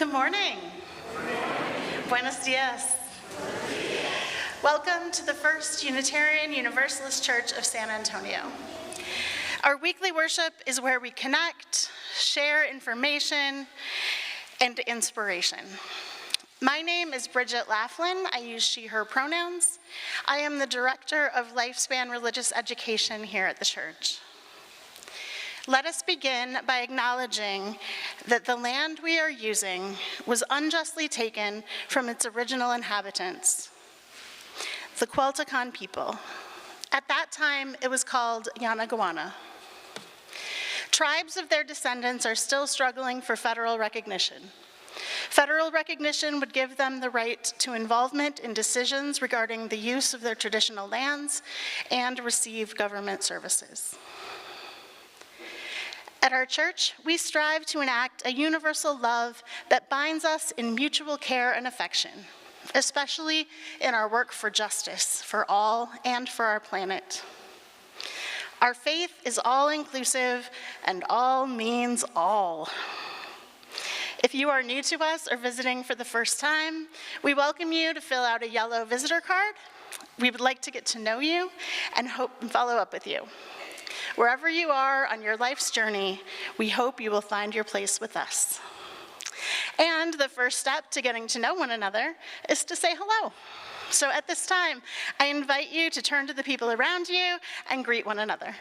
Good morning. Buenos dias. Welcome to the First Unitarian Universalist Church of San Antonio. Our weekly worship is where we connect, share information, and inspiration. My name is Bridget Laflin. I use she, her pronouns. I am the Director of Lifespan Religious Education here at the church. Let us begin by acknowledging that the land we are using was unjustly taken from its original inhabitants, the Cualtacan people. At that time, it was called Yanaguana. Tribes of their descendants are still struggling for federal recognition. Federal recognition would give them the right to involvement in decisions regarding the use of their traditional lands and receive government services. At our church, we strive to enact a universal love that binds us in mutual care and affection, especially in our work for justice for all and for our planet. Our faith is all-inclusive, and all means all. If you are new to us or visiting for the first time, we welcome you to fill out a yellow visitor card. We would like to get to know you and follow up with you. Wherever you are on your life's journey, we hope you will find your place with us. And the first step to getting to know one another is to say hello. So at this time, I invite you to turn to the people around you and greet one another.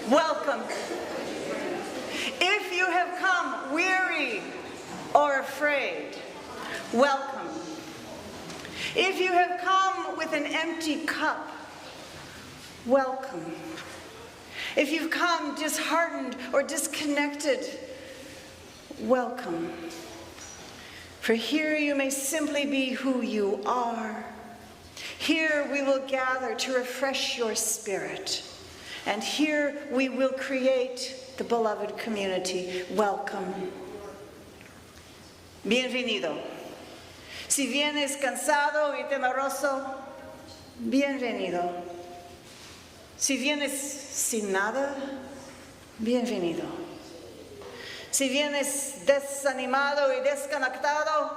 Welcome. If you have come weary or afraid, welcome. If you have come with an empty cup, welcome. If you've come disheartened or disconnected, welcome. For here you may simply be who you are. Here we will gather to refresh your spirit. And here we will create the beloved community. Welcome. Bienvenido. Si vienes cansado y temeroso, bienvenido. Si vienes sin nada, bienvenido. Si vienes desanimado y desconectado,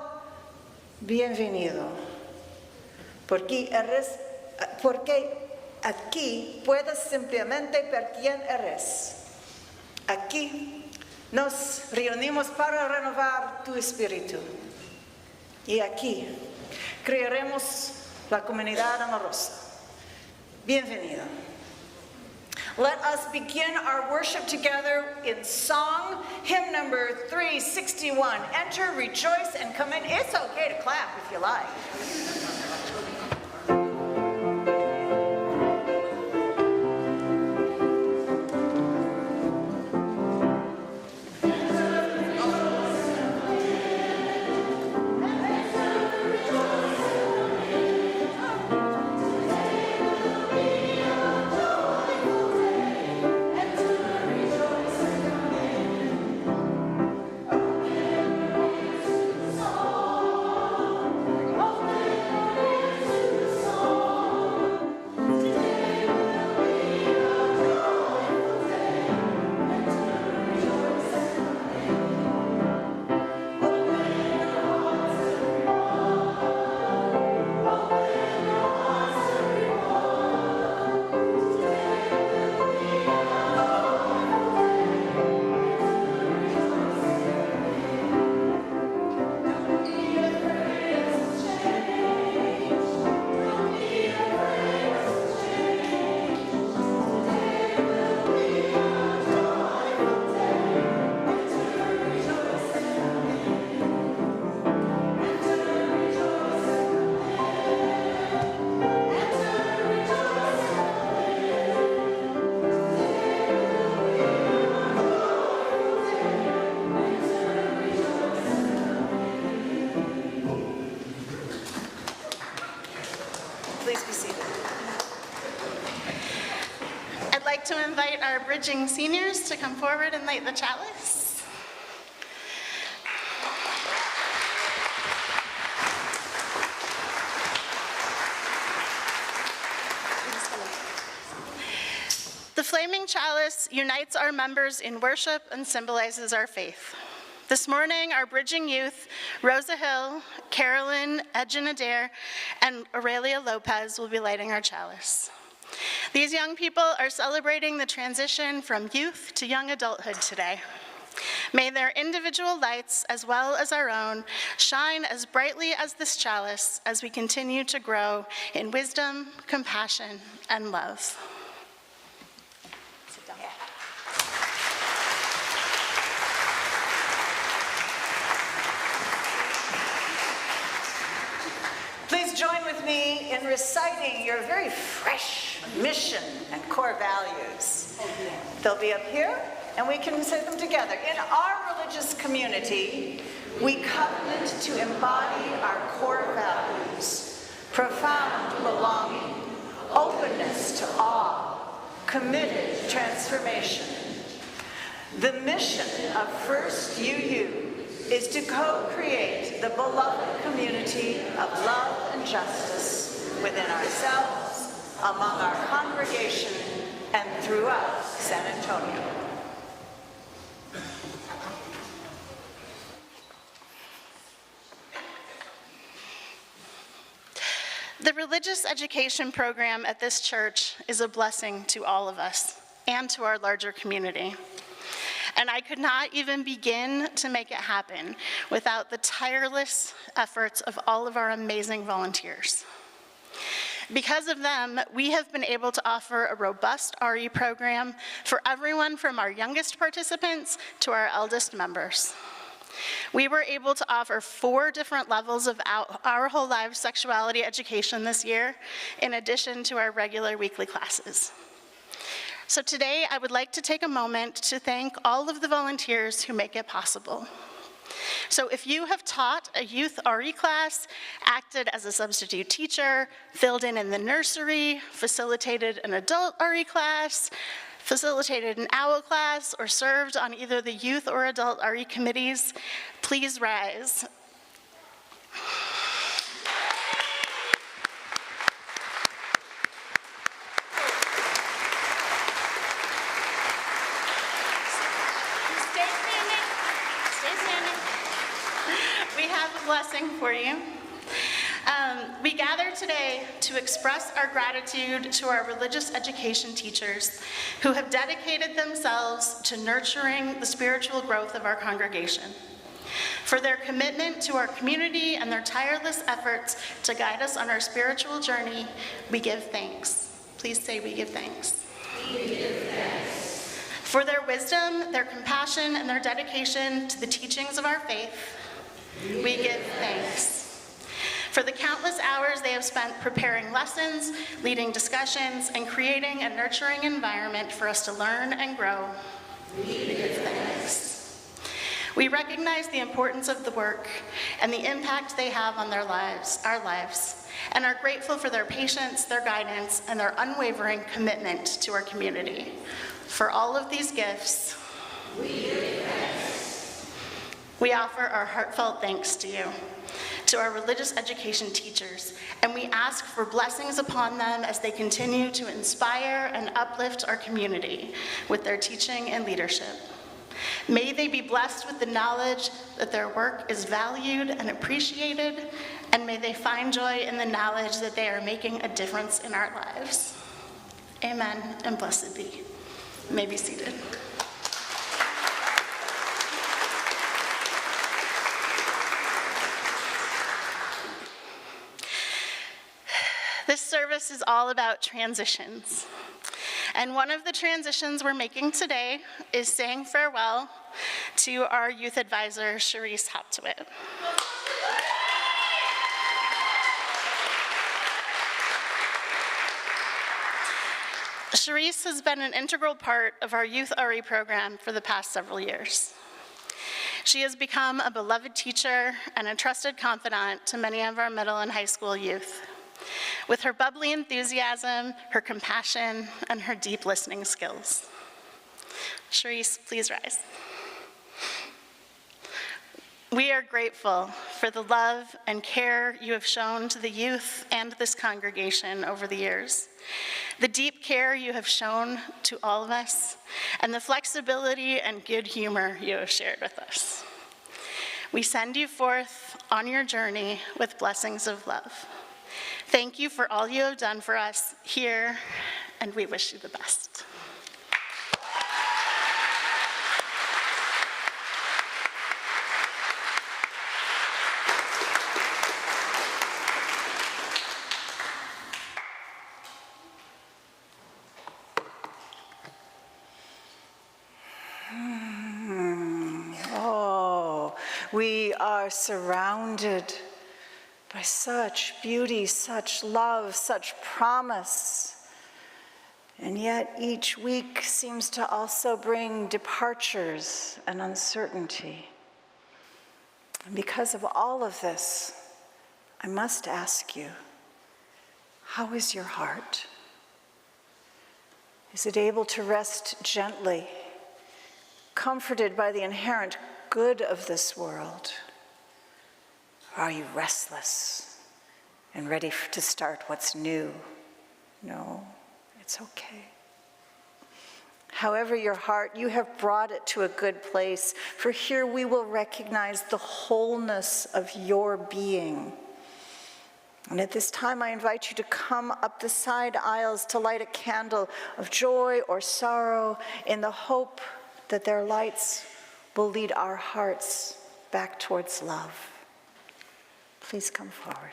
bienvenido. Porque aquí puedes simplemente ver quién eres. Aquí nos reunimos para renovar tu espíritu. Y aquí crearemos la comunidad amorosa. Bienvenido. Let us begin our worship together in song, hymn number 361. Enter, rejoice, and come in. It's okay to clap if you like. Oh, bridging seniors to come forward and light the chalice. The flaming chalice unites our members in worship and symbolizes our faith. This morning, our bridging youth, Rosa Hill, Carolyn Edgen-Adair, and Aurelia Lopez will be lighting our chalice. These young people are celebrating the transition from youth to young adulthood today. May their individual lights, as well as our own, shine as brightly as this chalice as we continue to grow in wisdom, compassion, and love. Please join with me in reciting your very fresh mission and core values. They'll be up here, and we can say them together. In our religious community, we covenant to embody our core values: profound belonging, openness to awe, committed transformation. The mission of First UU is to co-create the beloved community of love and justice within ourselves, among our congregation, and throughout San Antonio. The religious education program at this church is a blessing to all of us and to our larger community. And I could not even begin to make it happen without the tireless efforts of all of our amazing volunteers. Because of them, we have been able to offer a robust RE program for everyone from our youngest participants to our eldest members. We were able to offer 4 different levels of our whole lives sexuality education this year, in addition to our regular weekly classes. So today, I would like to take a moment to thank all of the volunteers who make it possible. So if you have taught a youth RE class, acted as a substitute teacher, filled in the nursery, facilitated an adult RE class, facilitated an OWL class, or served on either the youth or adult RE committees, please rise. We have a blessing for you. We gather today to express our gratitude to our religious education teachers who have dedicated themselves to nurturing the spiritual growth of our congregation. For their commitment to our community and their tireless efforts to guide us on our spiritual journey, we give thanks. Please say, we give thanks. We give thanks. For their wisdom, their compassion, and their dedication to the teachings of our faith, we give thanks. For the countless hours they have spent preparing lessons, leading discussions, and creating a nurturing environment for us to learn and grow, we give thanks. We recognize the importance of the work and the impact they have on their lives, our lives, and are grateful for their patience, their guidance, and their unwavering commitment to our community. For all of these gifts, we give thanks. We offer our heartfelt thanks to you, to our religious education teachers, and we ask for blessings upon them as they continue to inspire and uplift our community with their teaching and leadership. May they be blessed with the knowledge that their work is valued and appreciated, and may they find joy in the knowledge that they are making a difference in our lives. Amen, and blessed be. You may be seated. This service is all about transitions. And one of the transitions we're making today is saying farewell to our youth advisor, Cherise Hoptowit. Cherise has been an integral part of our youth RE program for the past several years. She has become a beloved teacher and a trusted confidant to many of our middle and high school youth. With her bubbly enthusiasm, her compassion, and her deep listening skills. Charisse, please rise. We are grateful for the love and care you have shown to the youth and this congregation over the years, the deep care you have shown to all of us, and the flexibility and good humor you have shared with us. We send you forth on your journey with blessings of love. Thank you for all you have done for us here, and we wish you the best. We are surrounded by such beauty, such love, such promise. And yet each week seems to also bring departures and uncertainty. And because of all of this, I must ask you, how is your heart? Is it able to rest gently, comforted by the inherent good of this world? Or are you restless and ready to start what's new? No, it's okay. However your heart, you have brought it to a good place, for here we will recognize the wholeness of your being. And at this time, I invite you to come up the side aisles to light a candle of joy or sorrow in the hope that their lights will lead our hearts back towards love. Please come forward.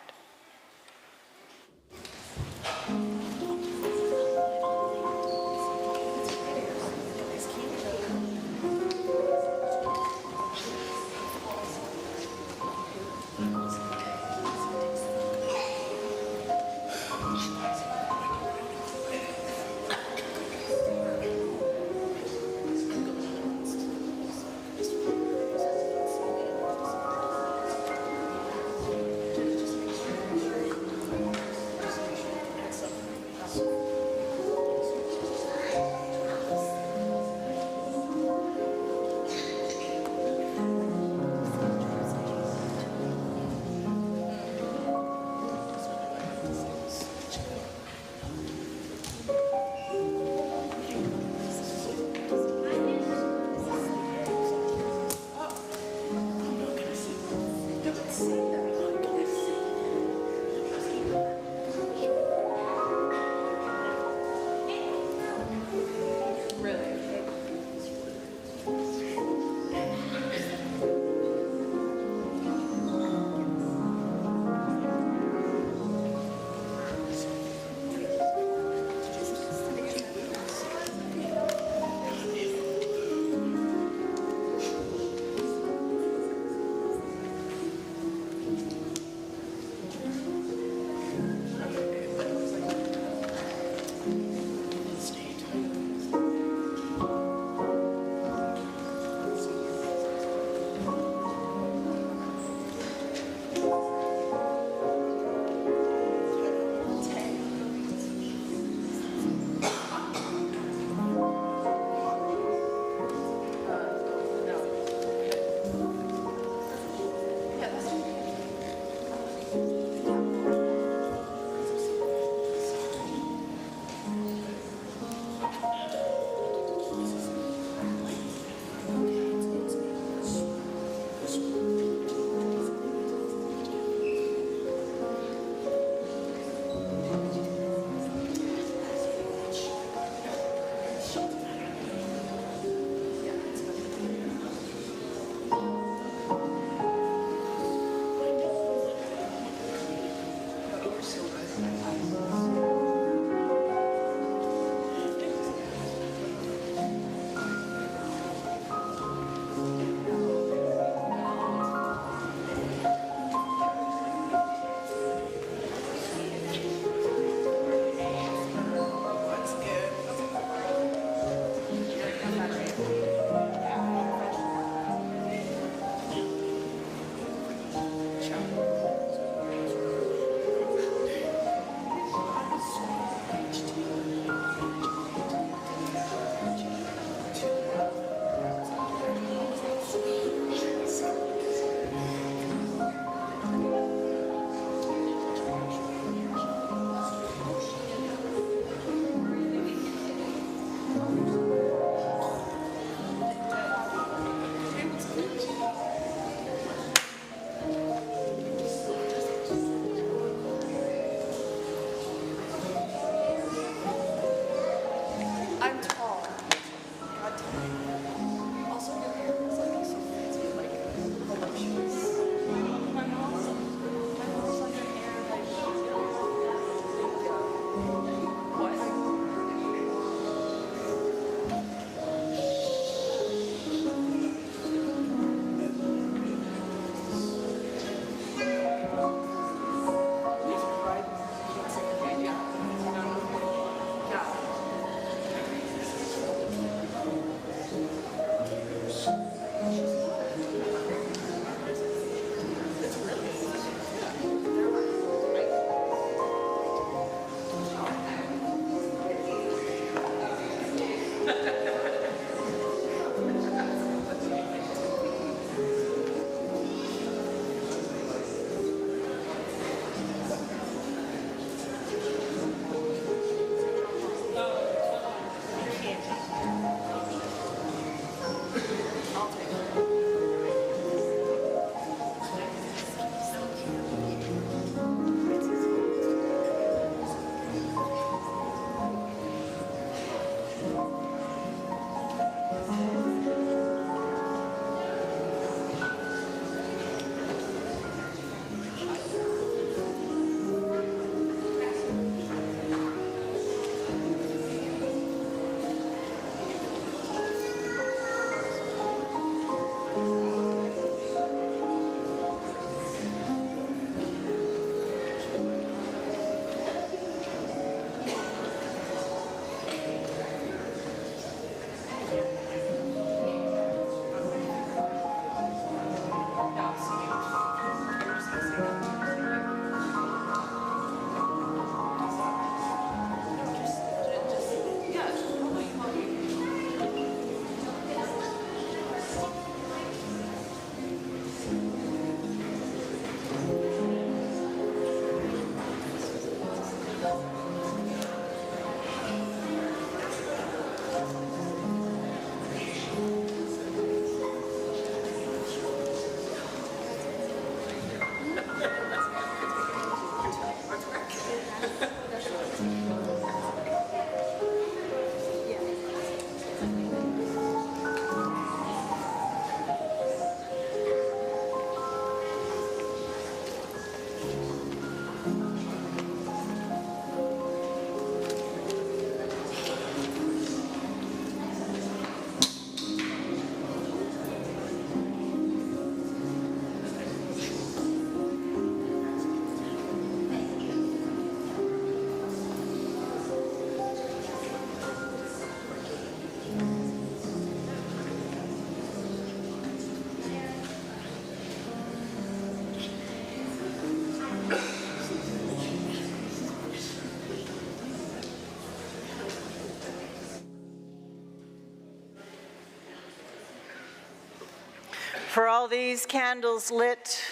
For all these candles lit,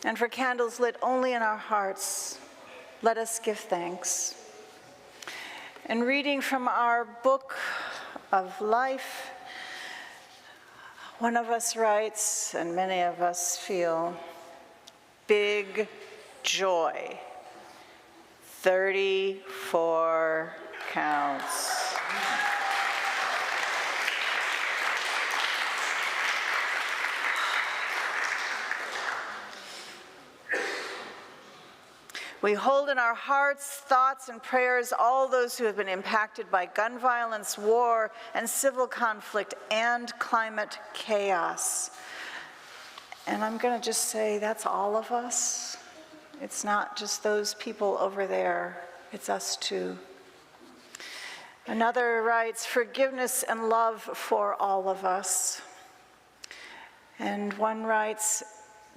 and for candles lit only in our hearts, let us give thanks. And reading from our book of life, one of us writes, and many of us feel, big joy. 34 counts. We hold in our hearts, thoughts, and prayers all those who have been impacted by gun violence, war, and civil conflict, and climate chaos. And I'm going to just say that's all of us. It's not just those people over there. It's us too. Another writes, forgiveness and love for all of us. And one writes,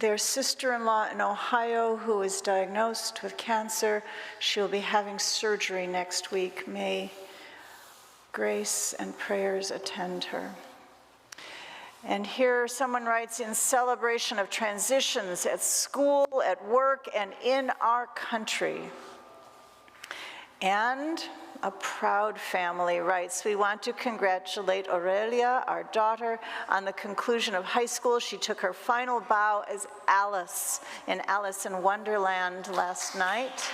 their sister-in-law in Ohio who is diagnosed with cancer, she'll be having surgery next week. May grace and prayers attend her. And here someone writes, in celebration of transitions at school, at work, and in our country. And a proud family writes, we want to congratulate Aurelia, our daughter, on the conclusion of high school. She took her final bow as Alice in Alice in Wonderland last night.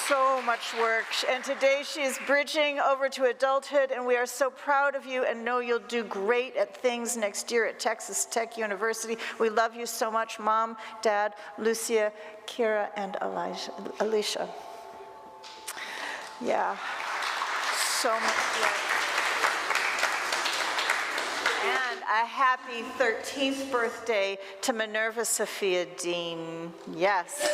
So much work, and today she is bridging over to adulthood, and we are so proud of you and know you'll do great at things next year at Texas Tech University. We love you so much, Mom, Dad, Lucia, Kira, and Alicia. Yeah, so much love. And a happy 13th birthday to Minerva Sophia Dean. Yes.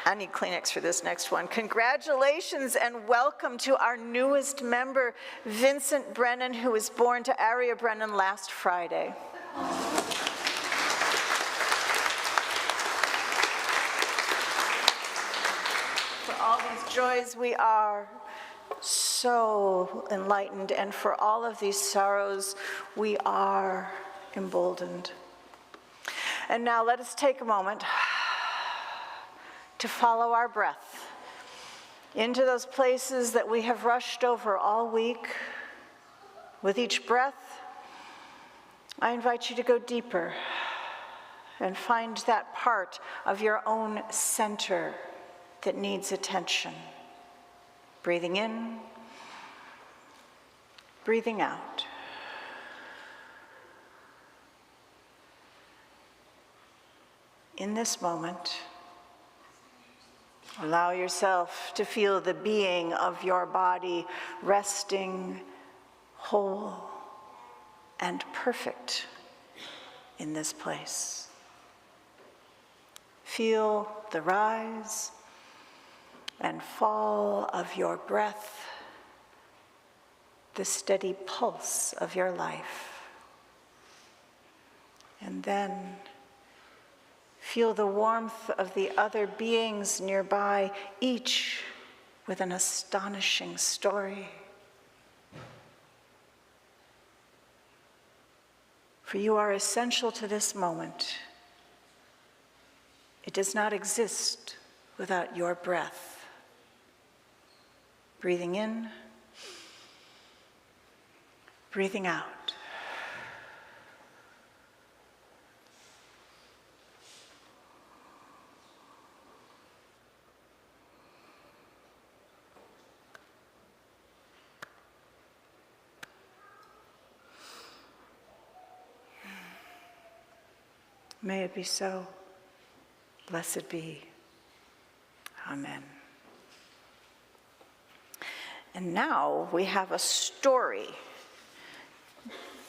I need Kleenex for this next one. Congratulations and welcome to our newest member, Vincent Brennan, who was born to Aria Brennan last Friday. For all these joys, we are so enlightened, and for all of these sorrows, we are emboldened. And now let us take a moment to follow our breath into those places that we have rushed over all week. With each breath, I invite you to go deeper and find that part of your own center that needs attention. Breathing in, breathing out. In this moment, allow yourself to feel the being of your body resting whole and perfect in this place. Feel the rise and fall of your breath, the steady pulse of your life. And then feel the warmth of the other beings nearby, each with an astonishing story. For you are essential to this moment. It does not exist without your breath. Breathing in, breathing out. May it be so. Blessed be. Amen. And now we have a story.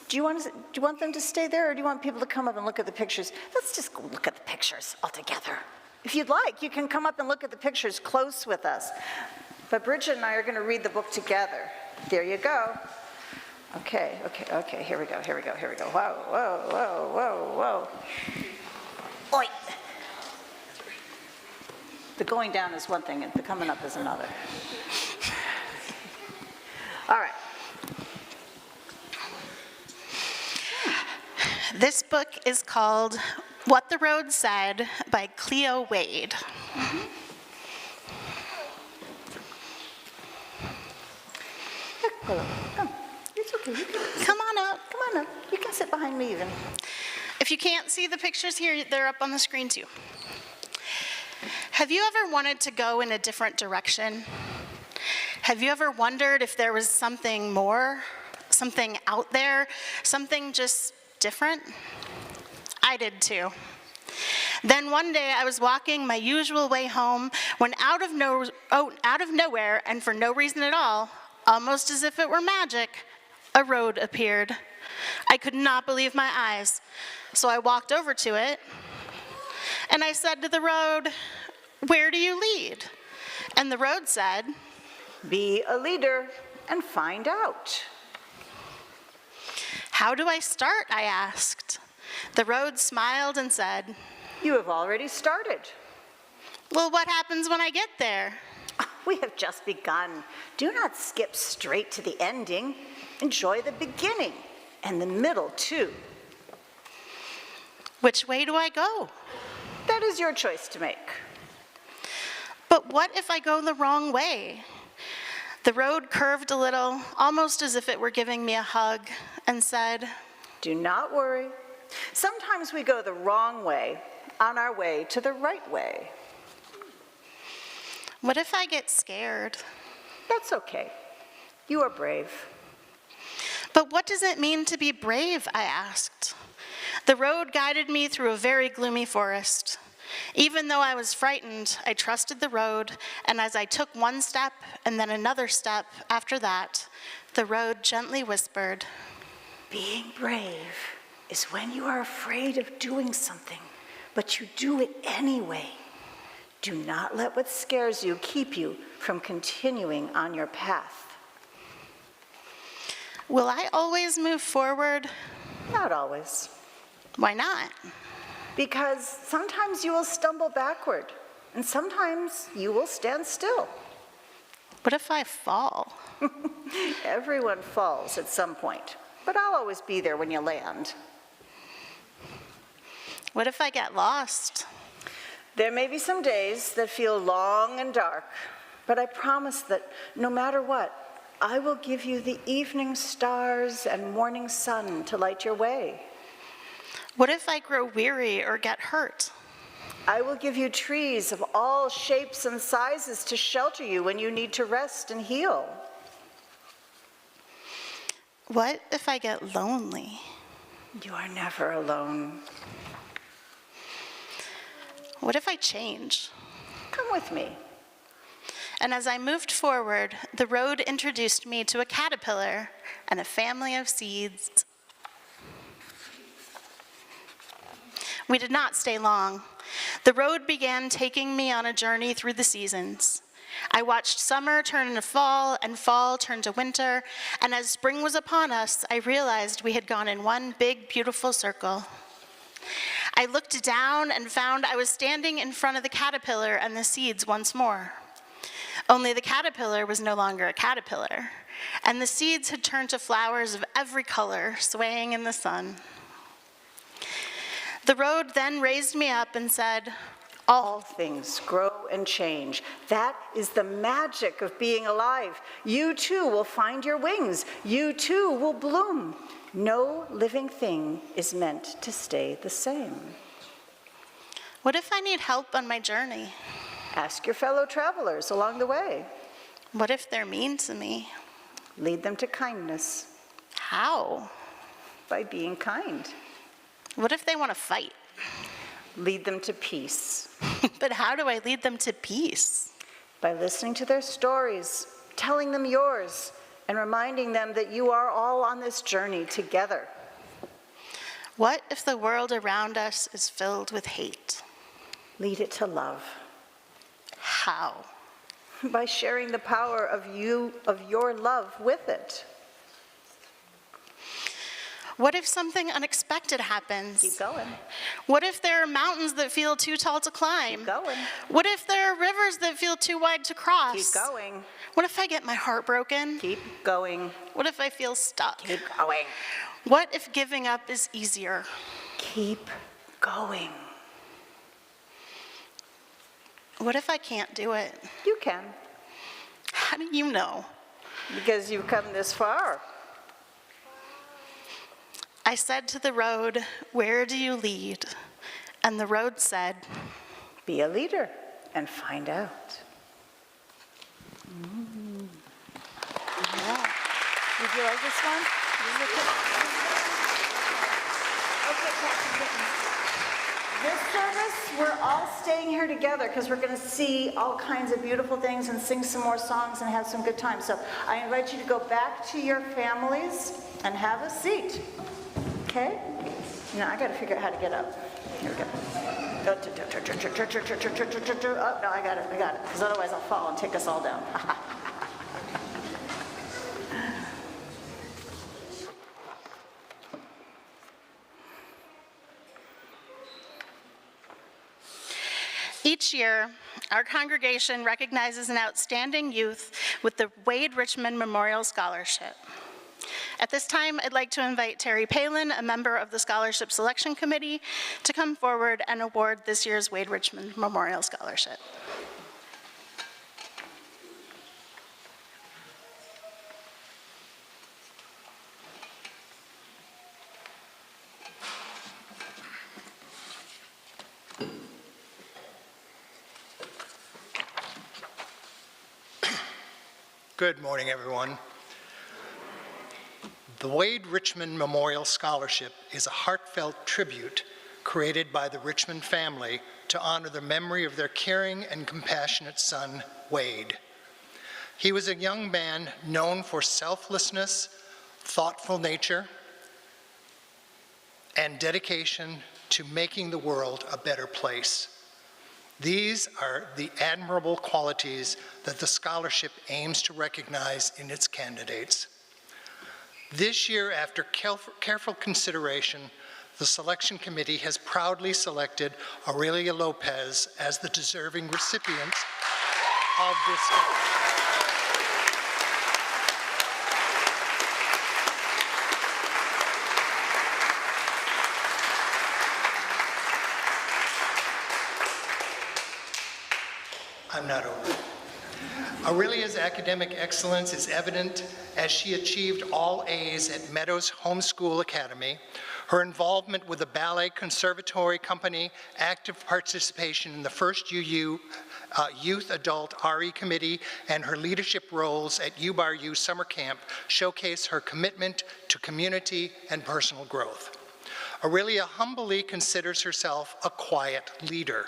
Do you want them to stay there, or do you want people to come up and look at the pictures? Let's just go look at the pictures all together. If you'd like, you can come up and look at the pictures close with us. But Bridget and I are going to read the book together. There you go. Okay, here we go. Whoa. Oi. The going down is one thing, and the coming up is another. All right. This book is called What the Road Said by Cleo Wade. Come. It's okay. Come on up. Come on up. You can sit behind me even. If you can't see the pictures here, they're up on the screen too. Have you ever wanted to go in a different direction? Have you ever wondered if there was something more, something out there, something just different? I did too. Then one day I was walking my usual way home when out of nowhere and for no reason at all, almost as if it were magic, a road appeared. I could not believe my eyes, so I walked over to it and I said to the road, "Where do you lead?" And the road said, "Be a leader and find out." "How do I start?" I asked. The road smiled and said, "You have already started." "Well, what happens when I get there?" We have just begun. Do not skip straight to the ending. Enjoy the beginning and the middle too. "Which way do I go?" That is your choice to make. "But what if I go the wrong way?" The road curved a little, almost as if it were giving me a hug, and said, Do not worry. Sometimes we go the wrong way on our way to the right way. "What if I get scared?" That's okay. You are brave. "But what does it mean to be brave?" I asked. The road guided me through a very gloomy forest. Even though I was frightened, I trusted the road, and as I took one step and then another step after that, the road gently whispered, Being brave is when you are afraid of doing something, but you do it anyway. Do not let what scares you keep you from continuing on your path. "Will I always move forward?" Not always. "Why not?" Because sometimes you will stumble backward, and sometimes you will stand still. "What if I fall?" Everyone falls at some point, but I'll always be there when you land. "What if I get lost?" There may be some days that feel long and dark, but I promise that no matter what, I will give you the evening stars and morning sun to light your way. "What if I grow weary or get hurt?" I will give you trees of all shapes and sizes to shelter you when you need to rest and heal. "What if I get lonely?" You are never alone. "What if I change?" Come with me. And as I moved forward, the road introduced me to a caterpillar and a family of seeds. We did not stay long. The road began taking me on a journey through the seasons. I watched summer turn into fall and fall turn to winter, and as spring was upon us, I realized we had gone in one big, beautiful circle. I looked down and found I was standing in front of the caterpillar and the seeds once more. Only the caterpillar was no longer a caterpillar, and the seeds had turned to flowers of every color, swaying in the sun. The road then raised me up and said, All things grow and change. That is the magic of being alive. You too will find your wings. You too will bloom. No living thing is meant to stay the same. "What if I need help on my journey?" Ask your fellow travelers along the way. "What if they're mean to me?" Lead them to kindness "How?" by being kind. "What if they want to fight?" Lead them to peace "But how do I lead them to peace?" by listening to their stories, telling them yours, and reminding them that you are all on this journey together. "What if the world around us is filled with hate?" Lead it to love "How?" by sharing the power of your love with it. What if something unexpected happens? Keep going. What if there are mountains that feel too tall to climb? Keep going. What if there are rivers that feel too wide to cross? Keep going. What if I get my heart broken? Keep going. What if I feel stuck? Keep going. What if giving up is easier? Keep going. What if I can't do it? You can, How do you know? because you've come this far. I said to the road, "Where do you lead?" And the road said, Be a leader and find out. Yeah. Did you like this one? Okay, Captain Gittens. This service, we're all staying here together because we're going to see all kinds of beautiful things and sing some more songs and have some good time. So I invite you to go back to your families and have a seat. Okay? Now I got to figure out how to get up. Here we go. Oh, no, I got it, because otherwise I'll fall and take us all down. Each year, our congregation recognizes an outstanding youth with the Wade Richmond Memorial Scholarship. At this time, I'd like to invite Terry Palin, a member of the Scholarship Selection Committee, to come forward and award this year's Wade Richmond Memorial Scholarship. Good morning, everyone. The Wade Richmond Memorial Scholarship is a heartfelt tribute created by the Richmond family to honor the memory of their caring and compassionate son, Wade. He was a young man known for selflessness, thoughtful nature, and dedication to making the world a better place. These are the admirable qualities that the scholarship aims to recognize in its candidates. This year, after careful consideration, the selection committee has proudly selected Aurelia Lopez as the deserving recipient of this. I'm not over. Aurelia's academic excellence is evident as she achieved all A's at Meadows Homeschool Academy. Her involvement with the Ballet Conservatory Company, active participation in the first UU Youth Adult RE Committee, and her leadership roles at U Summer Camp showcase her commitment to community and personal growth. Aurelia humbly considers herself a quiet leader,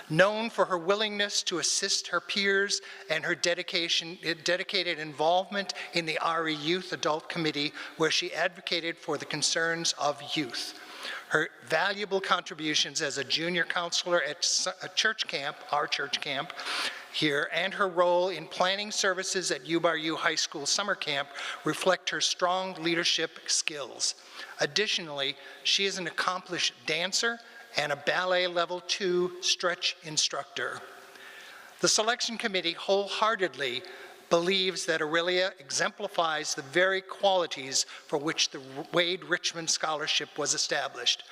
known for her willingness to assist her peers and her dedicated involvement in the RE Youth Adult Committee, where she advocated for the concerns of youth. Her valuable contributions as a junior counselor at a church camp, our church camp here, and her role in planning services at U High School Summer Camp reflect her strong leadership skills. Additionally, she is an accomplished dancer and a ballet level 2 stretch instructor. The selection committee wholeheartedly believes that Aurelia exemplifies the very qualities for which the Wade Richmond Scholarship was established.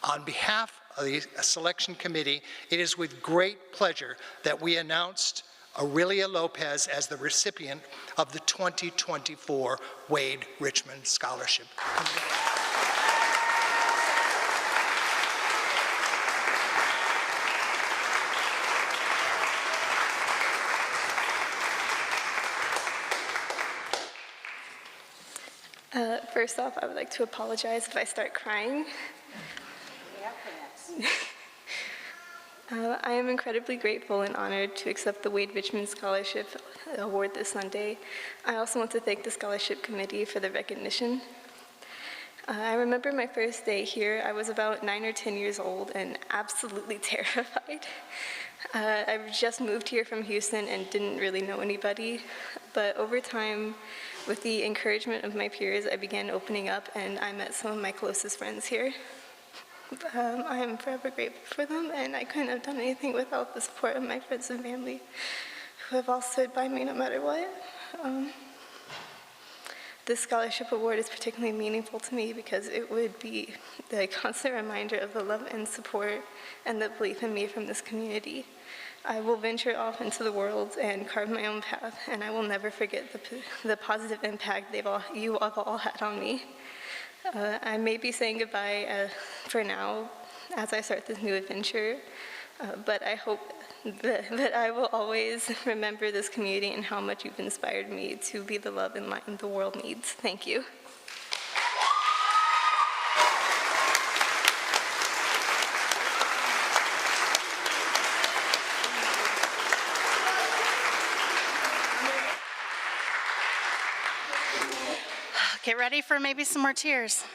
On behalf of the selection committee, it is with great pleasure that we announced Aurelia Lopez as the recipient of the 2024 Wade Richmond Scholarship. First off, I would like to apologize if I start crying. I am incredibly grateful and honored to accept the Wade Richmond Scholarship Award this Sunday. I also want to thank the Scholarship Committee for the recognition. I remember my first day here. I was about 9 or 10 years old and absolutely terrified. I just moved here from Houston and didn't really know anybody. But over time, with the encouragement of my peers, I began opening up, and I met some of my closest friends here. I am forever grateful for them, and I couldn't have done anything without the support of my friends and family, who have all stood by me no matter what. This scholarship award is particularly meaningful to me because it would be the constant reminder of the love and support and the belief in me from this community. I will venture off into the world and carve my own path, and I will never forget the positive impact you have all had on me. I may be saying goodbye for now as I start this new adventure, but I hope that I will always remember this community and how much you've inspired me to be the love and light the world needs. Thank you. Get ready for maybe some more tears.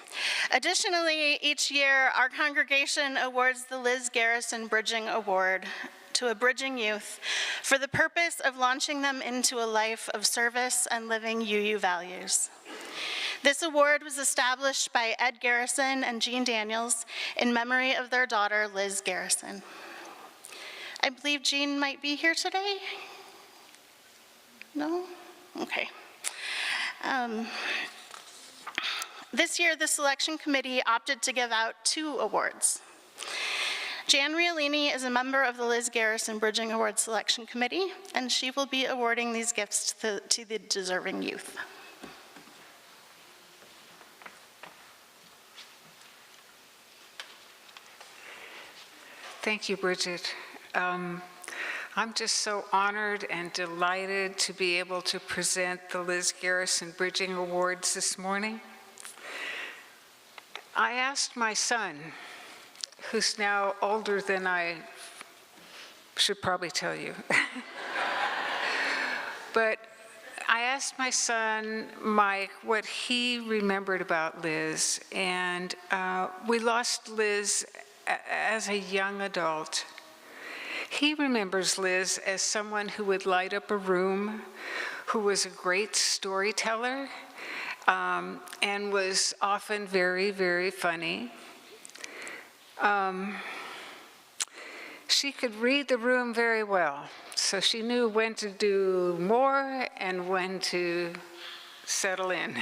Additionally, each year, our congregation awards the Liz Garrison Bridging Award to a bridging youth for the purpose of launching them into a life of service and living UU values. This award was established by Ed Garrison and Jean Daniels in memory of their daughter, Liz Garrison. I believe Jean might be here today. No? Okay. This year, the selection committee opted to give out 2 awards. Jan Riolini is a member of the Liz Garrison Bridging Award Selection Committee, and she will be awarding these gifts to the deserving youth. Thank you, Bridget. I'm just so honored and delighted to be able to present the Liz Garrison Bridging Awards this morning. I asked my son, who's now older than I should probably tell you, but I asked my son, Mike, what he remembered about Liz, and we lost Liz as a young adult. He remembers Liz as someone who would light up a room, who was a great storyteller, and was often very, very funny. She could read the room very well, so she knew when to do more and when to settle in.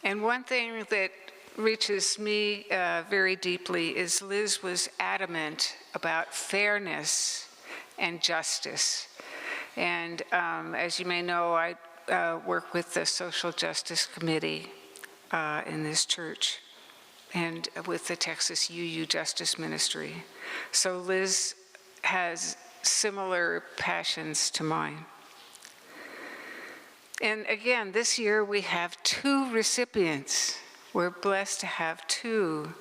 And one thing that reaches me very deeply is Liz was adamant about fairness and justice. And as you may know, I work with the Social Justice Committee in this church and with the Texas UU Justice Ministry. So Liz has similar passions to mine. And again, this year we have 2 recipients. We're blessed to have 2,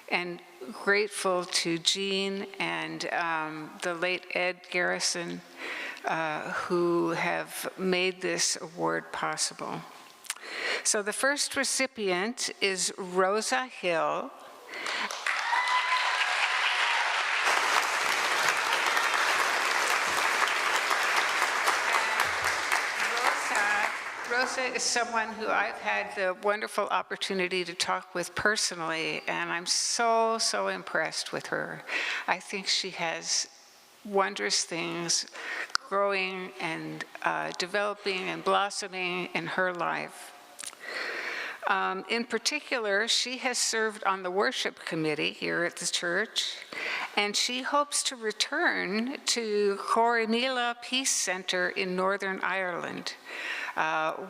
and grateful to Jean and the late Ed Garrison, who have made this award possible. So the first recipient is Rosa Hill. Rosa is someone who I've had the wonderful opportunity to talk with personally, and I'm so, so impressed with her. I think she has wondrous things growing and developing and blossoming in her life. In particular, she has served on the worship committee here at the church, and she hopes to return to Corrymeela Peace Center in Northern Ireland,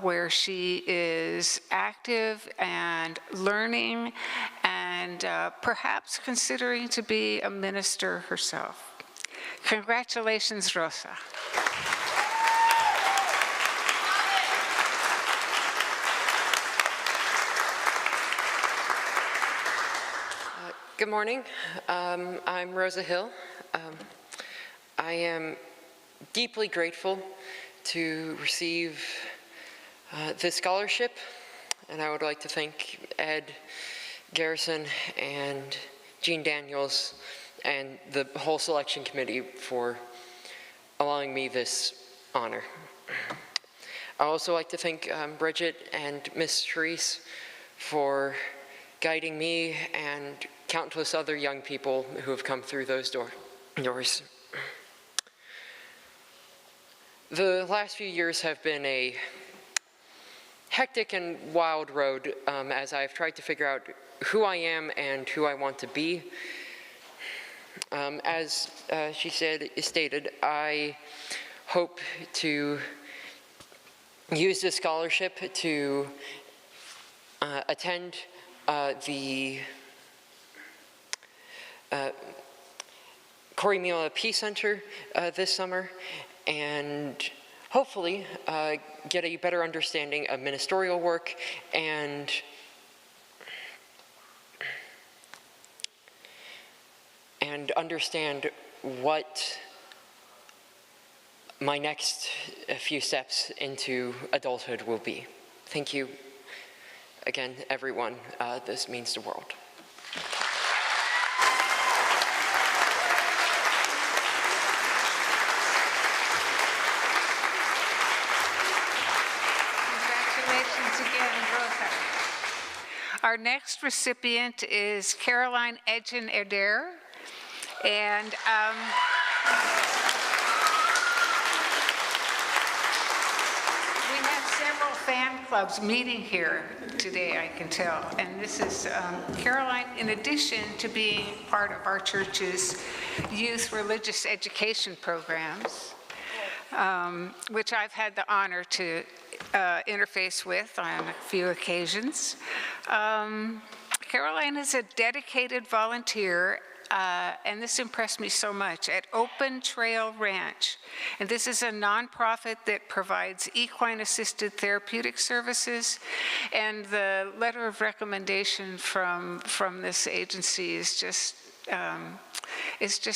where she is active and learning and perhaps considering to be a minister herself. Congratulations, Rosa. Good morning. I'm Rosa Hill. I am deeply grateful to receive this scholarship, and I would like to thank Ed Garrison and Jean Daniels and the whole selection committee for allowing me this honor. I also like to thank Bridget and Miss Therese for guiding me and countless other young people who have come through those doors. The last few years have been a hectic and wild road as I've tried to figure out who I am and who I want to be. As she stated, I hope to use this scholarship to attend the Corrymeela Peace Center this summer, and hopefully get a better understanding of ministerial work and understand what my next few steps into adulthood will be. Thank you again, everyone. This means the world. Congratulations again, Rosa. Our next recipient is Caroline Edgen-Eder, and we have several fan clubs meeting here today, I can tell. And this is Caroline, in addition to being part of our church's youth religious education programs, which I've had the honor to interface with on a few occasions. Caroline is a dedicated volunteer, and this impressed me so much, at Open Trail Ranch. And this is a nonprofit that provides equine-assisted therapeutic services. And the letter of recommendation from this agency is just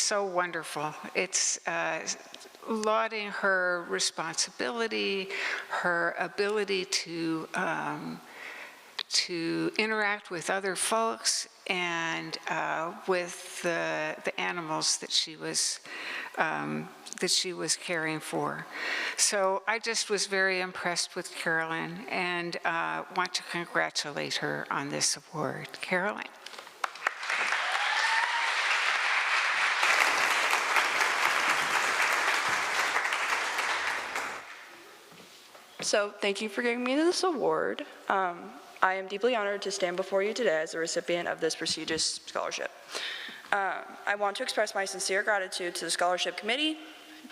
so wonderful. It's lauding her responsibility, her ability to interact with other folks and with the animals that she was caring for. So I just was very impressed with Caroline and want to congratulate her on this award. Caroline. So thank you for giving me this award. I am deeply honored to stand before you today as a recipient of this prestigious scholarship. I want to express my sincere gratitude to the scholarship committee,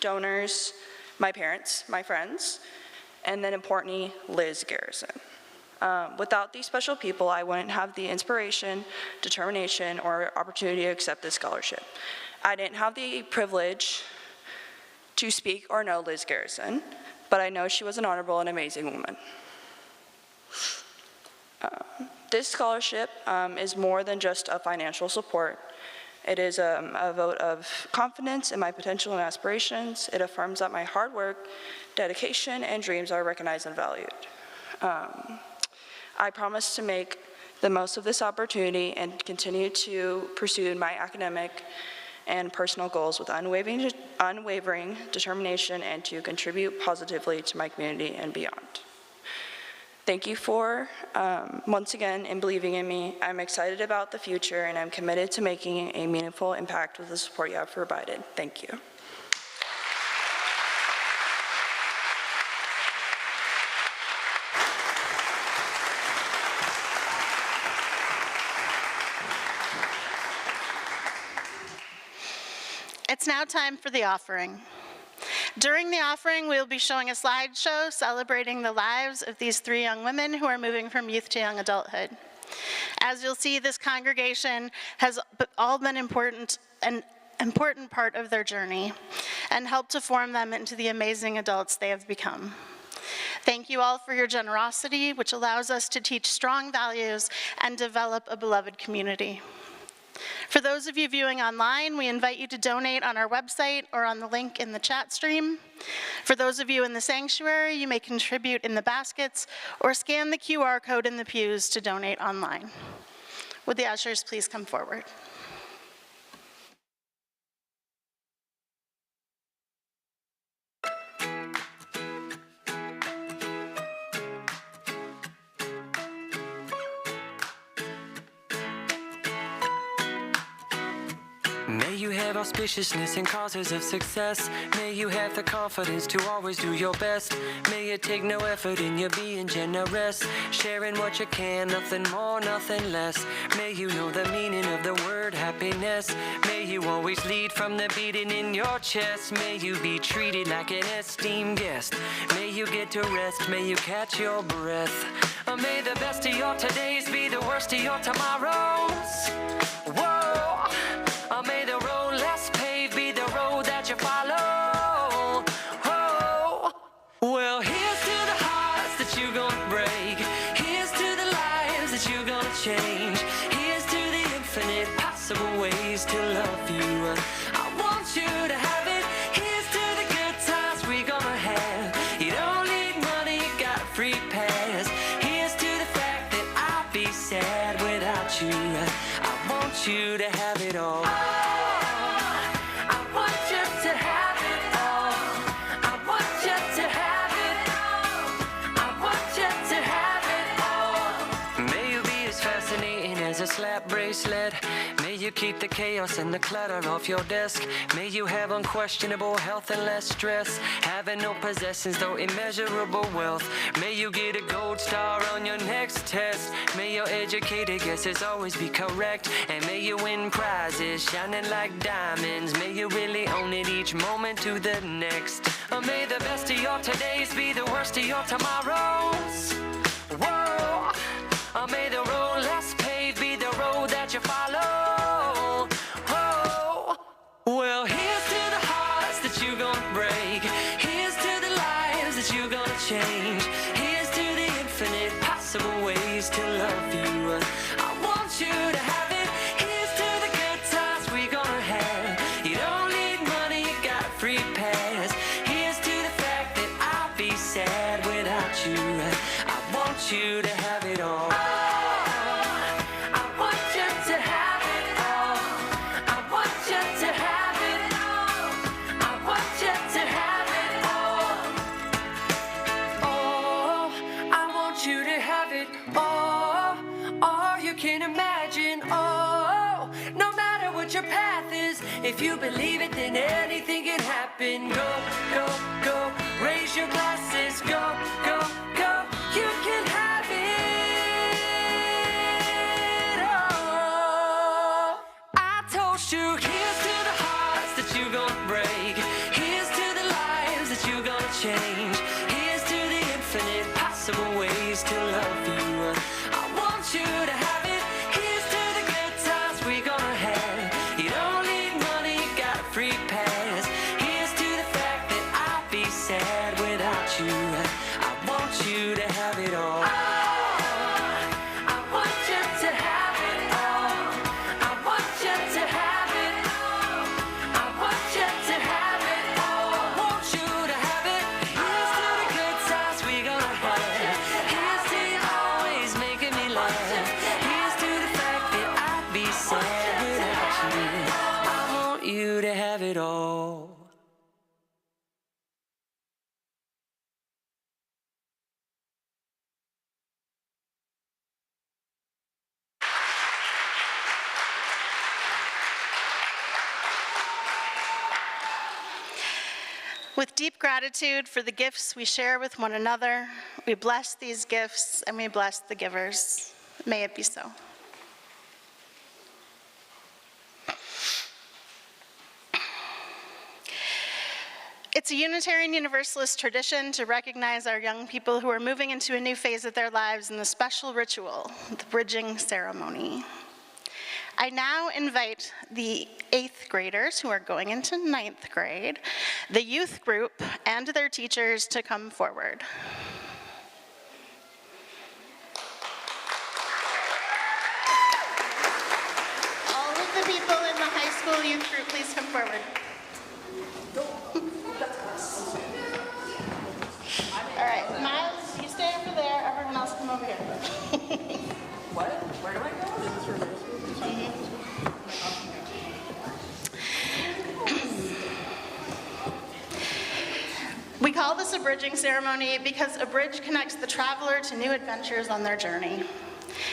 donors, my parents, my friends, and then importantly, Liz Garrison. Without these special people, I wouldn't have the inspiration, determination, or opportunity to accept this scholarship. I didn't have the privilege to speak or know Liz Garrison, but I know she was an honorable and amazing woman. This scholarship is more than just a financial support. It is a vote of confidence in my potential and aspirations. It affirms that my hard work, dedication, and dreams are recognized and valued. I promise to make the most of this opportunity and continue to pursue my academic and personal goals with unwavering determination and to contribute positively to my community and beyond. Thank you for, once again, in believing in me. I'm excited about the future and I'm committed to making a meaningful impact with the support you have provided. Thank you. It's now time for the offering. During the offering, we'll be showing a slideshow celebrating the lives of these 3 young women who are moving from youth to young adulthood. As you'll see, this congregation has all been an important part of their journey and helped to form them into the amazing adults they have become. Thank you all for your generosity, which allows us to teach strong values and develop a beloved community. For those of you viewing online, we invite you to donate on our website or on the link in the chat stream. For those of you in the sanctuary, you may contribute in the baskets or scan the QR code in the pews to donate online. Would the ushers please come forward? May you have auspiciousness and causes of success. May you have the confidence to always do your best. May you take no effort in your being generous, sharing what you can, nothing more, nothing less. May you know the meaning of the word happiness. May you always lead from the beating in your chest. May you be treated like an esteemed guest. May you get to rest, may you catch your breath. May the best of your todays be the worst of your tomorrows. Whoa! May the road less paved be the road that you follow. Oh, well, here's to the hearts that you're gonna break. Here's to the lives that you're gonna change. Here's to the infinite possible ways to love you. I want you to have it. Here's to the good times we're gonna have. You don't need money, you got a free pass. Here's to the fact that I'll be sad without you. I want you to have it all. Slap bracelet. May you keep the chaos and the clutter off your desk. May you have unquestionable health and less stress. Having no possessions though immeasurable wealth. May you get a gold star on your next test. May your educated guesses always be correct. And may you win prizes shining like diamonds. May you really own it each moment to the next. May the best of your todays be the worst of your tomorrows. Whoa! May the road less paved be the road that you follow. Oh, well, here's to the hearts that you're gonna break. Here's to the lives that you're gonna change. Here's to the infinite possible ways to love you. I want you to have it. Here's to the good times we're gonna have. You don't need money, you got a free pass. Here's to the fact that I'll be sad without you. I want you to have it all. Your path is. If you believe it, then anything can happen. Go, go, go, raise your glasses. Go, go, go, you can have it all. I told you, here's to the hearts that you're gonna break. Here's to the lives that you're gonna change. Here's to the infinite possible ways to love you. I want you to have it. Here's to the good times we're gonna have. You don't need money, you got a free pass. Here's to the fact that I'll be sad without you. I want you to have it all. I want you to have it all. I want you to have it all. I want you to have it all. I want you to have it. Here's to the good times we're gonna have. Here's to you always making me laugh. Here's to the fact that I'll be sad without you. I want you to have it all. With deep gratitude for the gifts we share with one another, we bless these gifts and we bless the givers. May it be so. It's a Unitarian Universalist tradition to recognize our young people who are moving into a new phase of their lives in the special ritual, the bridging ceremony. I now invite the 8th graders who are going into 9th grade, the youth group, and their teachers to come forward. All of the people in the high school youth group, please come forward. All right, Miles, you stay over there, everyone else come over here. What? Where do I go? We call this a bridging ceremony because a bridge connects the traveler to new adventures on their journey.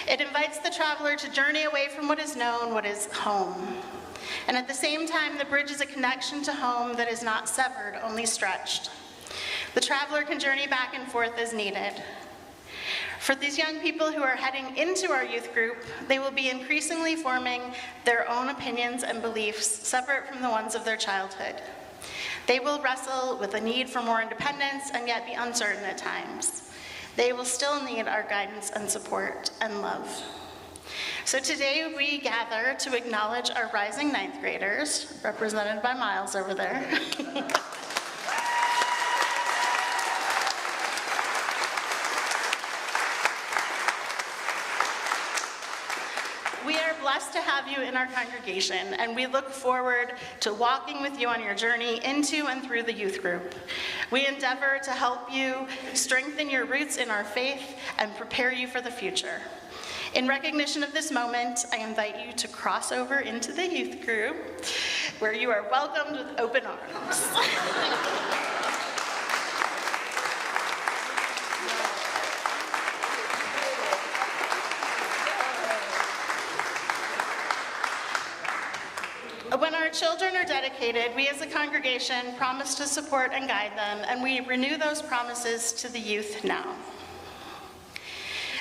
It invites the traveler to journey away from what is known, what is home. And at the same time, the bridge is a connection to home that is not severed, only stretched. The traveler can journey back and forth as needed. For these young people who are heading into our youth group, they will be increasingly forming their own opinions and beliefs separate from the ones of their childhood. They will wrestle with a need for more independence and yet be uncertain at times. They will still need our guidance and support and love. So today we gather to acknowledge our rising ninth graders, represented by Miles over there. We are blessed to have you in our congregation, and we look forward to walking with you on your journey into and through the youth group. We endeavor to help you strengthen your roots in our faith and prepare you for the future. In recognition of this moment, I invite you to cross over into the youth group, where you are welcomed with open arms. When our children are dedicated, we as a congregation promise to support and guide them, and we renew those promises to the youth now.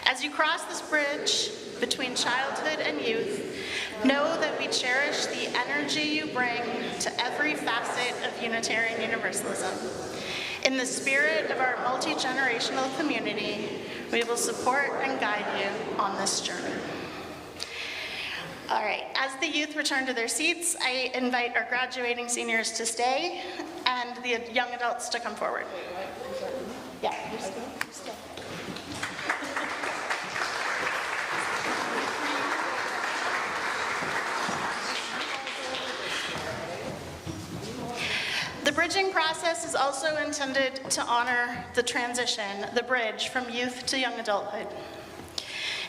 As you cross this bridge between childhood and youth, know that we cherish the energy you bring to every facet of Unitarian Universalism. In the spirit of our multi-generational community, we will support and guide you on this journey. All right, as the youth return to their seats, I invite our graduating seniors to stay and the young adults to come forward. Yeah, you're still. The bridging process is also intended to honor the transition, the bridge from youth to young adulthood.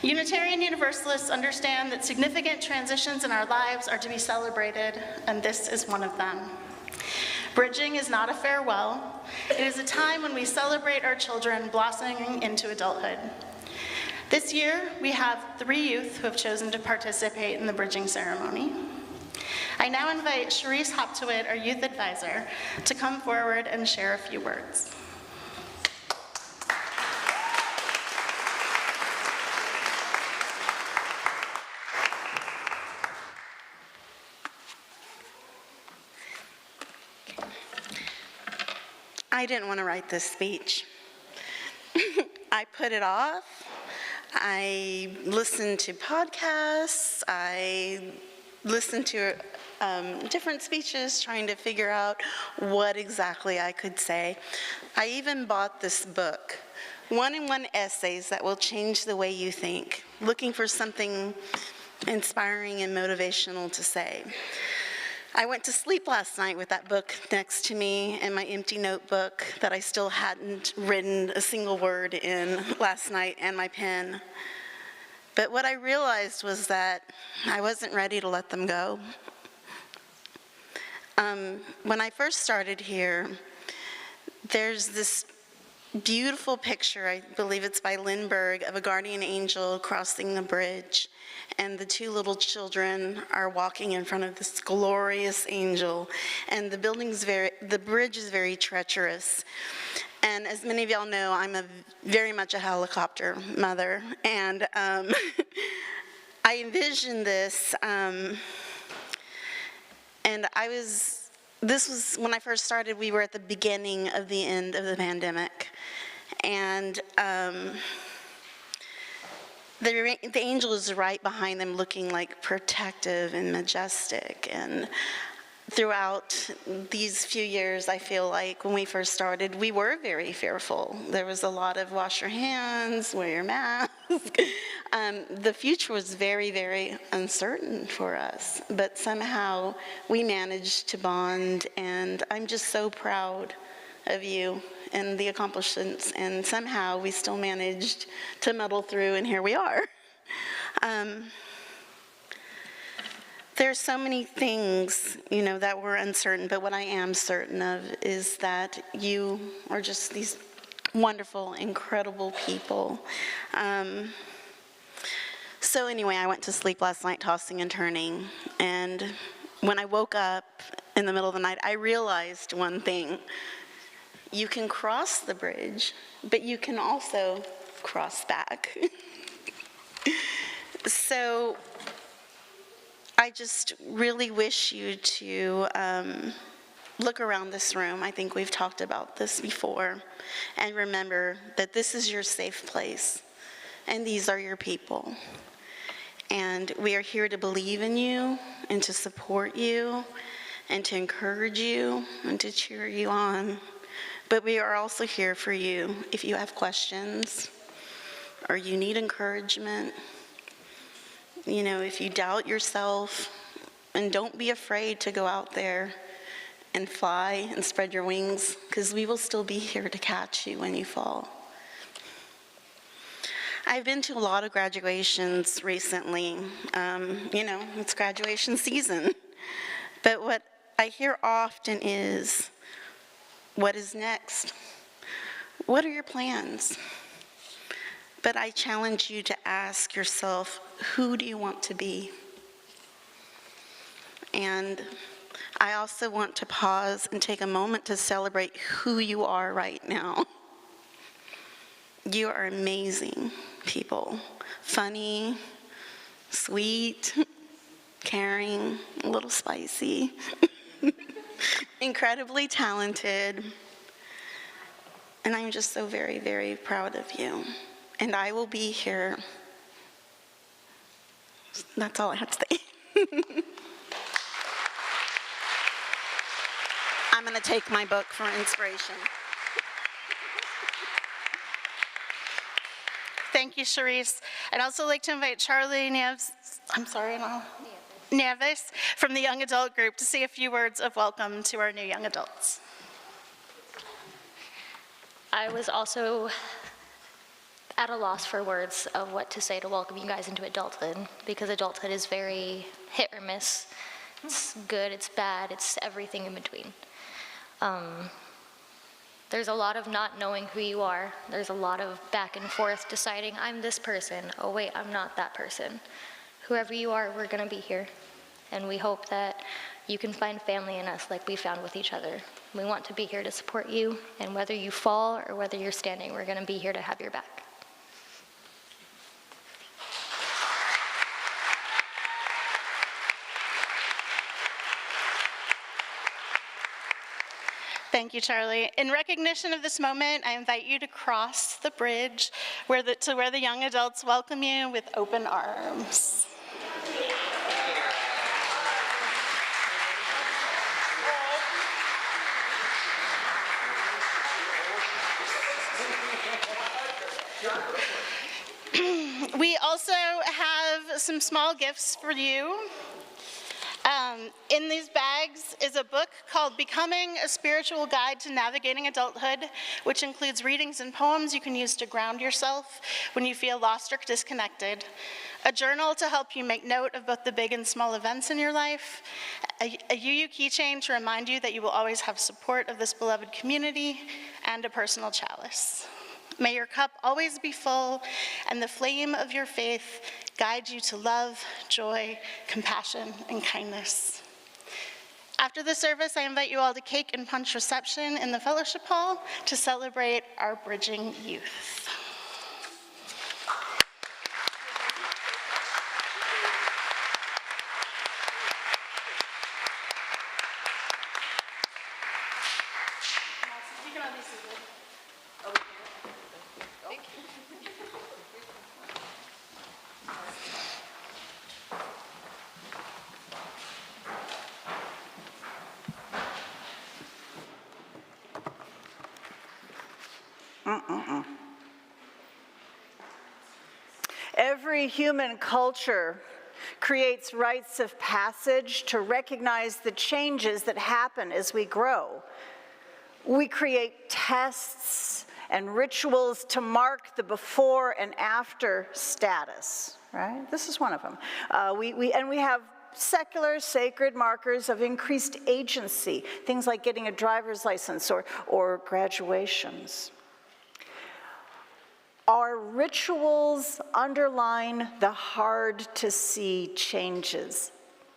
Unitarian Universalists understand that significant transitions in our lives are to be celebrated, and this is one of them. Bridging is not a farewell. It is a time when we celebrate our children blossoming into adulthood. This year, we have 3 youth who have chosen to participate in the bridging ceremony. I now invite Charisse Hoptowit, our youth advisor, to come forward and share a few words. I didn't want to write this speech. I put it off. I listened to podcasts. I listened to different speeches trying to figure out what exactly I could say. I even bought this book, 1-in-1 Essays That Will Change the Way You Think, looking for something inspiring and motivational to say. I went to sleep last night with that book next to me and my empty notebook that I still hadn't written a single word in last night, and my pen. But what I realized was that I wasn't ready to let them go. When I first started here, there's this beautiful picture, I believe it's by Lindbergh, of a guardian angel crossing the bridge, and the 2 little children are walking in front of this glorious angel, and the bridge is very treacherous. And as many of y'all know, I'm very much a helicopter mother, and I envisioned this, and this was, when I first started, we were at the beginning of the end of the pandemic, and the angel is right behind them, looking like protective and majestic. And throughout these few years, I feel like when we first started, we were very fearful. There was a lot of wash your hands, wear your mask. The future was very, very uncertain for us, but somehow we managed to bond, and I'm just so proud of you and the accomplishments, and somehow we still managed to muddle through, and here we are. There's so many things, that were uncertain, but what I am certain of is that you are just these wonderful, incredible people. So anyway, I went to sleep last night tossing and turning, and when I woke up in the middle of the night, I realized one thing. You can cross the bridge, but you can also cross back. So I just really wish you to look around this room. I think we've talked about this before. And remember that this is your safe place. And these are your people. And we are here to believe in you and to support you and to encourage you and to cheer you on. But we are also here for you if you have questions or you need encouragement. You know, if you doubt yourself, and don't be afraid to go out there and fly and spread your wings, because we will still be here to catch you when you fall. I've been to a lot of graduations recently. You know, it's graduation season. But what I hear often is, what is next? What are your plans? But I challenge you to ask yourself, who do you want to be? And I also want to pause and take a moment to celebrate who you are right now. You are amazing people. Funny, sweet, caring, a little spicy, incredibly talented. And I'm just so very, very proud of you. And I will be here. That's all I have to say. I'm going to take my book for inspiration. Thank you, Charisse. I'd also like to invite Charlie Nieves, Nieves from the Young Adult Group to say a few words of welcome to our new young adults. I was also at a loss for words of what to say to welcome you guys into adulthood, because adulthood is very hit or miss. It's good, it's bad, it's everything in between. There's a lot of not knowing who you are. There's a lot of back and forth deciding, I'm this person. Oh wait, I'm not that person. Whoever you are, we're gonna be here. And we hope that you can find family in us like we found with each other. We want to be here to support you, and whether you fall or whether you're standing, we're gonna be here to have your back. Thank you, Charlie. In recognition of this moment, I invite you to cross the bridge to where the young adults welcome you with open arms. We also have some small gifts for you. In these bags is a book called Becoming a Spiritual Guide to Navigating Adulthood, which includes readings and poems you can use to ground yourself when you feel lost or disconnected, a journal to help you make note of both the big and small events in your life, a UU keychain to remind you that you will always have support of this beloved community, and a personal chalice. May your cup always be full, and the flame of your faith guide you to love, joy, compassion, and kindness. After the service, I invite you all to cake and punch reception in the fellowship hall to celebrate our bridging youth. Every human culture creates rites of passage to recognize the changes that happen as we grow. We create tests and rituals to mark the before and after status, right? This is one of them. We have secular, sacred markers of increased agency, things like getting a driver's license or graduations. Our rituals underline the hard-to-see changes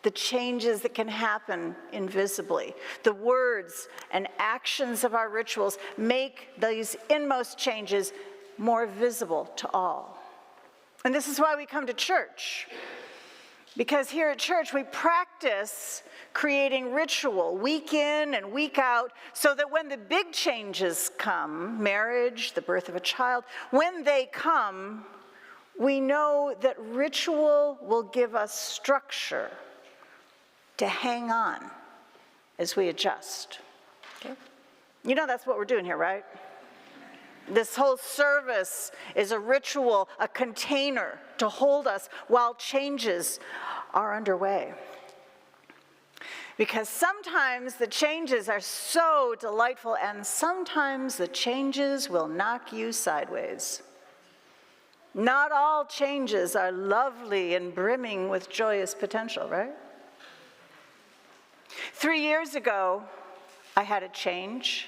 the changes that can happen invisibly. The words and actions of our rituals make these inmost changes more visible to all. And this is why we come to church. Because here at church, we practice creating ritual week in and week out so that when the big changes come, marriage, the birth of a child, when they come, we know that ritual will give us structure to hang on as we adjust. Okay? You know that's what we're doing here, right? This whole service is a ritual, a container to hold us while changes are underway. Because sometimes the changes are so delightful, and sometimes the changes will knock you sideways. Not all changes are lovely and brimming with joyous potential, right? 3 years ago, I had a change.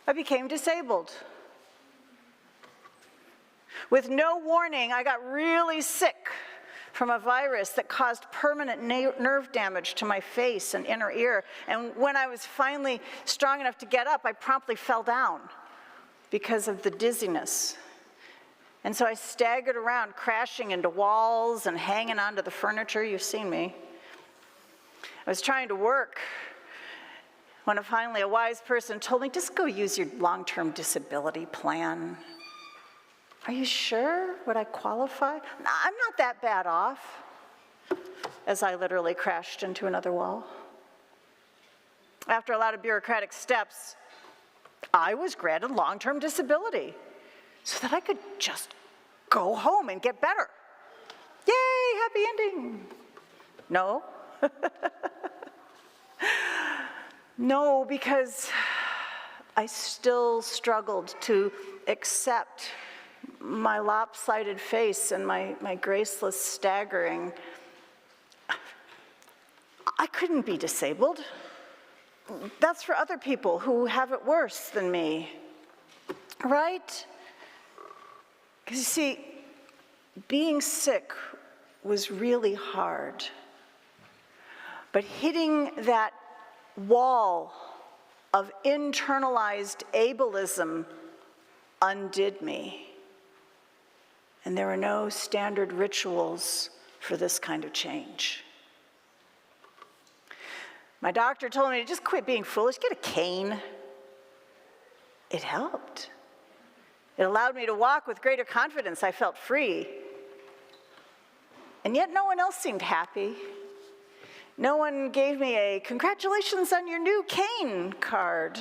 I became disabled. With no warning, I got really sick from a virus that caused permanent nerve damage to my face and inner ear. And when I was finally strong enough to get up, I promptly fell down because of the dizziness. And so I staggered around, crashing into walls and hanging onto the furniture. You've seen me. I was trying to work when finally a wise person told me, just go use your long-term disability plan. Are you sure? Would I qualify? No, I'm not that bad off. As I literally crashed into another wall. After a lot of bureaucratic steps, I was granted long-term disability so that I could just go home and get better. Yay, happy ending. No. No, because I still struggled to accept my lopsided face and my graceless staggering. I couldn't be disabled. That's for other people who have it worse than me, right? Because you see, being sick was really hard. But hitting that wall of internalized ableism undid me. And there are no standard rituals for this kind of change. My doctor told me to just quit being foolish, get a cane. It helped. It allowed me to walk with greater confidence. I felt free. And yet no one else seemed happy. No one gave me a congratulations on your new cane card.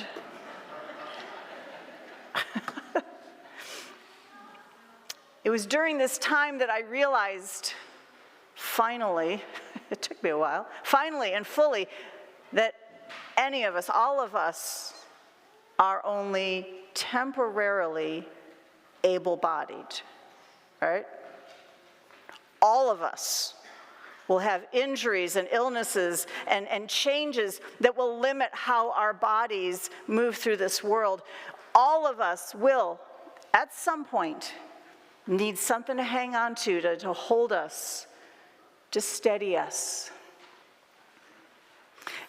It was during this time that I realized, finally, it took me a while, finally and fully, that any of us, all of us, are only temporarily able-bodied, right? All of us will have injuries and illnesses and changes that will limit how our bodies move through this world. All of us will, at some point, need something to hang on to hold us, to steady us.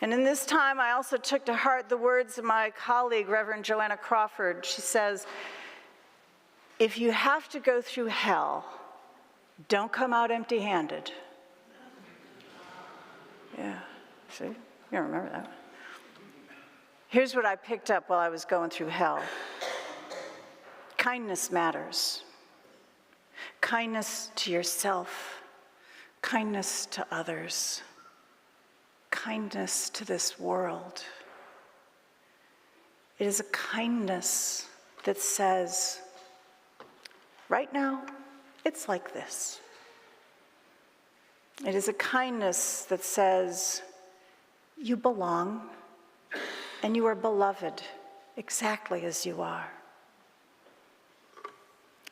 And in this time, I also took to heart the words of my colleague, Reverend Joanna Crawford. She says, if you have to go through hell, don't come out empty-handed. Yeah, see, you don't remember that. Here's what I picked up while I was going through hell. Kindness matters. Kindness to yourself, kindness to others, kindness to this world. It is a kindness that says, right now, it's like this. It is a kindness that says, you belong and you are beloved exactly as you are.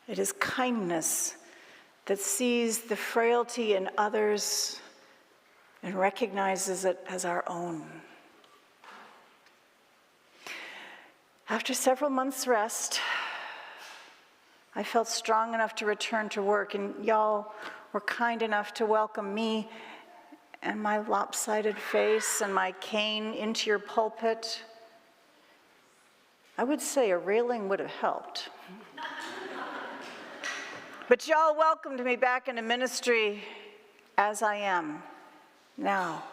It is kindness that sees the frailty in others and recognizes it as our own. After several months' rest, I felt strong enough to return to work, and y'all were kind enough to welcome me and my lopsided face and my cane into your pulpit, I would say a railing would have helped. But y'all welcomed me back into ministry as I am, now,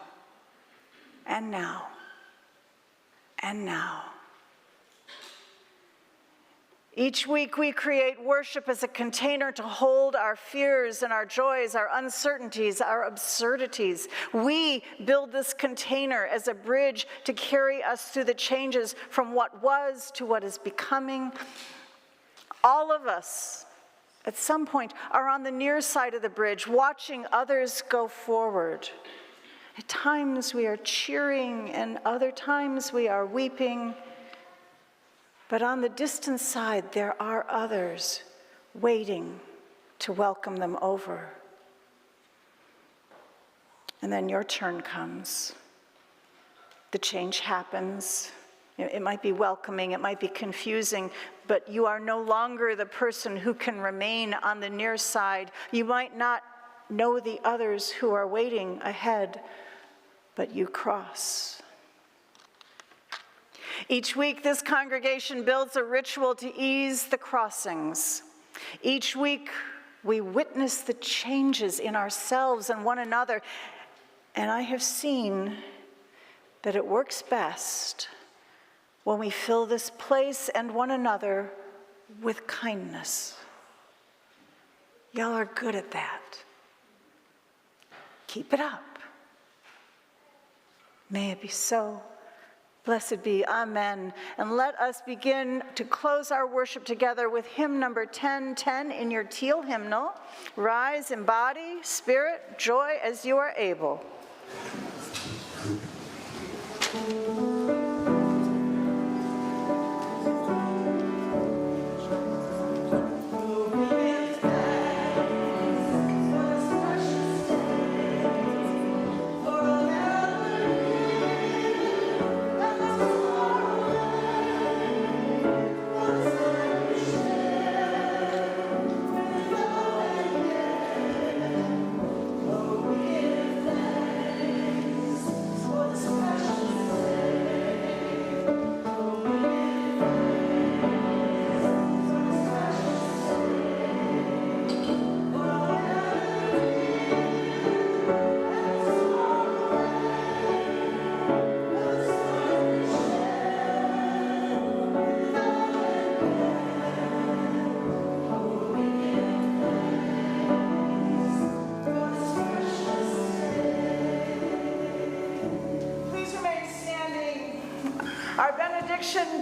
and now, and now. Each week we create worship as a container to hold our fears and our joys, our uncertainties, our absurdities. We build this container as a bridge to carry us through the changes from what was to what is becoming. All of us, at some point, are on the near side of the bridge, watching others go forward. At times we are cheering, and other times we are weeping. But on the distant side, there are others waiting to welcome them over. And then your turn comes. The change happens. It might be welcoming, it might be confusing, but you are no longer the person who can remain on the near side. You might not know the others who are waiting ahead, but you cross. Each week, this congregation builds a ritual to ease the crossings. Each week, we witness the changes in ourselves and one another, and I have seen that it works best when we fill this place and one another with kindness. Y'all are good at that. Keep it up. May it be so. Blessed be, amen. And let us begin to close our worship together with hymn number 1010 in your teal hymnal. Rise in body, spirit, joy as you are able.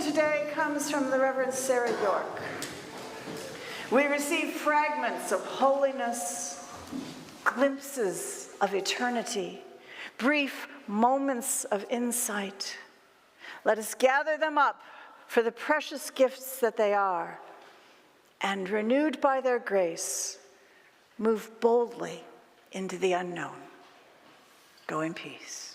Today comes from the Reverend Sarah York. We receive fragments of holiness, glimpses of eternity, brief moments of insight. Let us gather them up for the precious gifts that they are, and renewed by their grace, move boldly into the unknown. Go in peace.